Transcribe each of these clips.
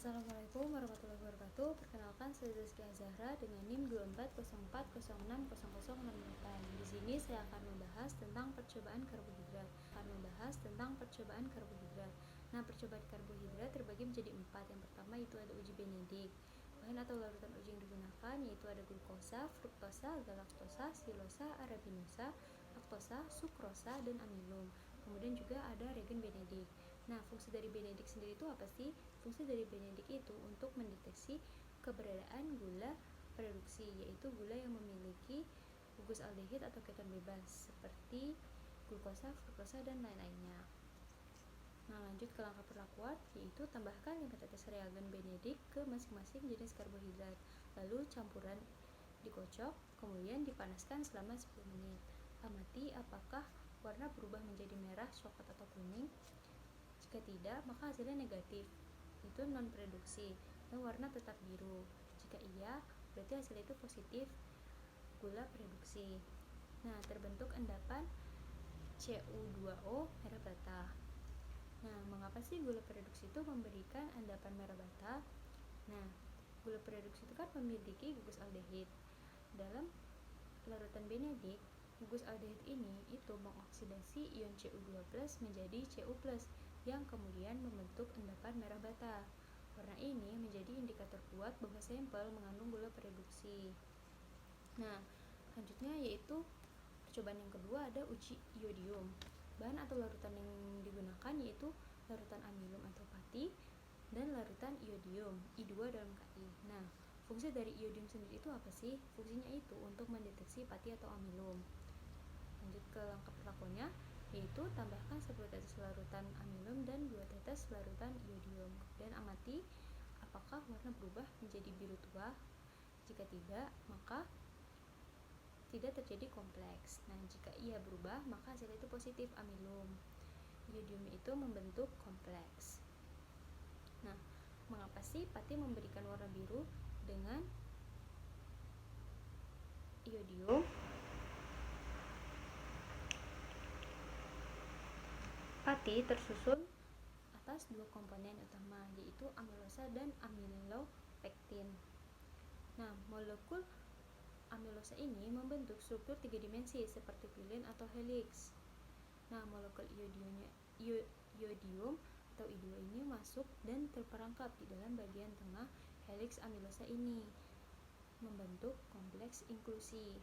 Assalamualaikum warahmatullahi wabarakatuh. Perkenalkan, saya Zazkia Zahra dengan NIM 2404060068. Di sini saya akan membahas tentang percobaan karbohidrat. Nah, percobaan karbohidrat terbagi menjadi 4. Yang pertama itu ada uji Benedict. Bahan atau larutan uji yang digunakan yaitu ada glukosa, fruktosa, galaktosa, silosa, arabinosa, laktosa, sukrosa, dan amilum. Kemudian juga ada reagen Benedict. Nah, fungsi dari Benedict sendiri itu apa sih? Fungsi dari Benedict itu untuk mendeteksi keberadaan gula reduksi, yaitu gula yang memiliki gugus aldehid atau keton bebas seperti glukosa, fruktosa, dan lain-lainnya. Nah, lanjut ke langkah perlakuan, yaitu tambahkan 5 tetes reagen Benedict ke masing-masing jenis karbohidrat. Lalu campuran dikocok, kemudian dipanaskan selama 10 menit. Amati apakah warna berubah menjadi merah, coklat, atau kuning. Jika tidak, maka hasilnya negatif, itu non-reduksi, dan warna tetap biru. Jika iya, berarti hasil itu positif, gula reduksi. Nah, terbentuk endapan Cu2O merah bata. Nah, mengapa sih gula reduksi itu memberikan endapan merah bata? Nah, gula reduksi itu kan memiliki gugus aldehid. Dalam larutan Benedict, gugus aldehid ini itu mengoksidasi ion Cu2+ menjadi Cu+, yang kemudian membentuk endapan merah bata. Warna ini menjadi indikator kuat bahwa sampel mengandung gula reduksi. Nah, selanjutnya yaitu percobaan yang kedua ada uji iodium. Bahan atau larutan yang digunakan yaitu larutan amilum atau pati dan larutan iodium I2 dalam KI. Nah, fungsi dari iodium sendiri itu apa sih? Fungsinya itu untuk mendeteksi pati atau amilum. Lanjut ke langkah perlakuannya, yaitu tambahkan 10 tetes larutan amilum dan 2 tetes larutan iodium. Dan amati apakah warna berubah menjadi biru tua. Jika tidak, maka tidak terjadi kompleks. Nah, jika ia berubah, maka hasil itu positif, amilum. Iodium itu membentuk kompleks. Nah, mengapa sih pati memberikan warna biru dengan iodium? Pati tersusun atas 2 komponen utama, yaitu amilosa dan amilopektin. Nah, molekul amilosa ini membentuk struktur 3 dimensi seperti pilin atau helix. Nah, molekul iodium atau I2 ini masuk dan terperangkap di dalam bagian tengah helix amilosa ini, membentuk kompleks inklusi.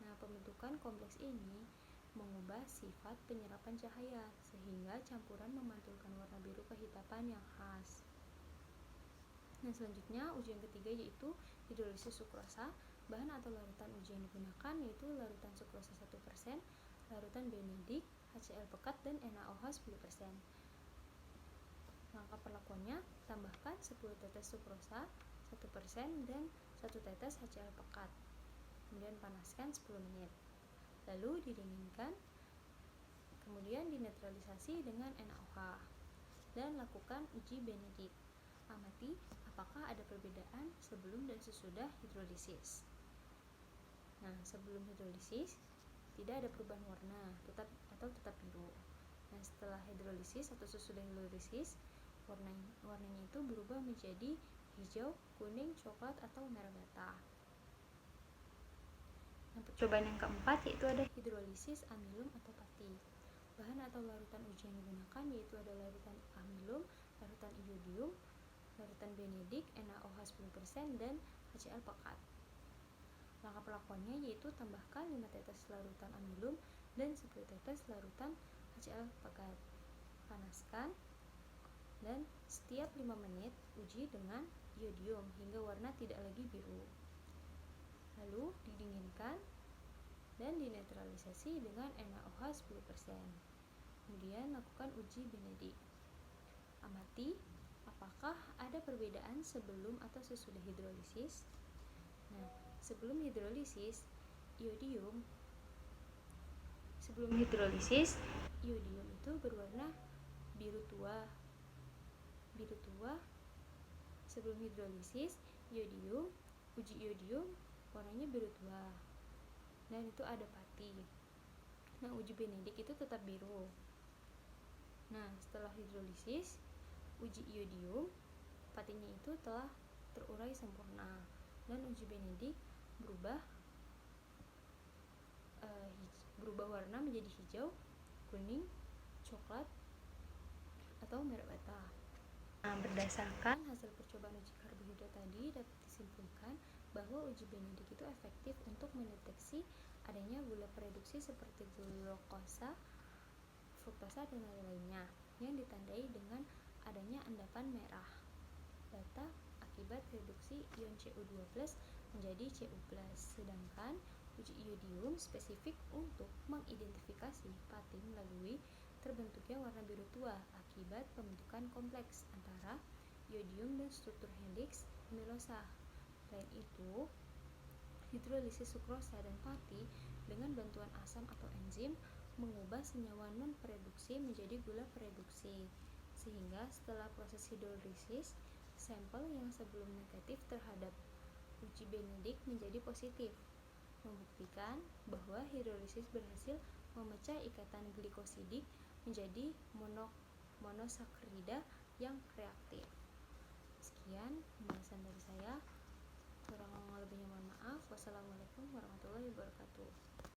Nah, pembentukan kompleks ini mengubah sifat penyerapan cahaya sehingga campuran memantulkan warna biru kehitapan yang khas. Nah, selanjutnya uji yang ketiga yaitu hidrolisis sukrosa. Bahan atau larutan uji yang digunakan yaitu larutan sukrosa 1%, larutan Benedict, HCl pekat, dan NaOH 10%. Langkah perlakuannya, tambahkan 10 tetes sukrosa 1% dan 1 tetes HCl pekat. Kemudian panaskan 10 menit. Lalu didinginkan, kemudian dinetralisasi dengan NaOH dan lakukan uji Benedict. Amati apakah ada perbedaan sebelum dan sesudah hidrolisis. Nah, sebelum hidrolisis tidak ada perubahan warna, tetap biru. Nah, setelah hidrolisis atau sesudah hidrolisis, warnanya itu berubah menjadi hijau, kuning, coklat, atau merah bata. Nah, percobaan yang keempat yaitu ada hidrolisis amilum atau pati. Bahan atau larutan uji yang digunakan yaitu ada larutan amilum, larutan iodium, larutan Benedict, NaOH 10%, dan HCl pekat. Langkah perlakuannya yaitu tambahkan 5 tetes larutan amilum dan 10 tetes larutan HCl pekat. Panaskan dan setiap 5 menit uji dengan iodium hingga warna tidak lagi biru. Lalu didinginkan dan dinetralisasi dengan NaOH 10%. Kemudian lakukan uji Benedict. Amati apakah ada perbedaan sebelum atau sesudah hidrolisis. Nah, sebelum hidrolisis iodium itu berwarna biru tua. Sebelum hidrolisis uji iodium warnanya biru tua dan itu ada pati. Nah, uji Benedict itu tetap biru. Nah, setelah hidrolisis uji iodium patinya itu telah terurai sempurna, dan uji Benedict berubah warna menjadi hijau, kuning, coklat, atau merah bata. Nah, berdasarkan hasil percobaan uji karbohidrat tadi, dapat disimpulkan bahwa uji Benedict itu efektif untuk mendeteksi adanya gula reduksi seperti glukosa, fruktosa, dan lain-lainnya yang ditandai dengan adanya endapan merah bata akibat reduksi ion Cu2+ menjadi Cu+. Sedangkan uji iodium spesifik untuk mengidentifikasi pati melalui terbentuknya warna biru tua akibat pembentukan kompleks antara iodium dan struktur helix amilosa. Selain itu, hidrolisis sukrosa dan pati dengan bantuan asam atau enzim mengubah senyawa non-pereduksi menjadi gula pereduksi, sehingga setelah proses hidrolisis, sampel yang sebelum negatif terhadap uji Benedict menjadi positif, membuktikan bahwa hidrolisis berhasil memecah ikatan glikosidik menjadi monosakarida yang reaktif. Sekian pembahasan dari saya. Kurang lebihnya mohon maaf. Wassalamualaikum warahmatullahi wabarakatuh.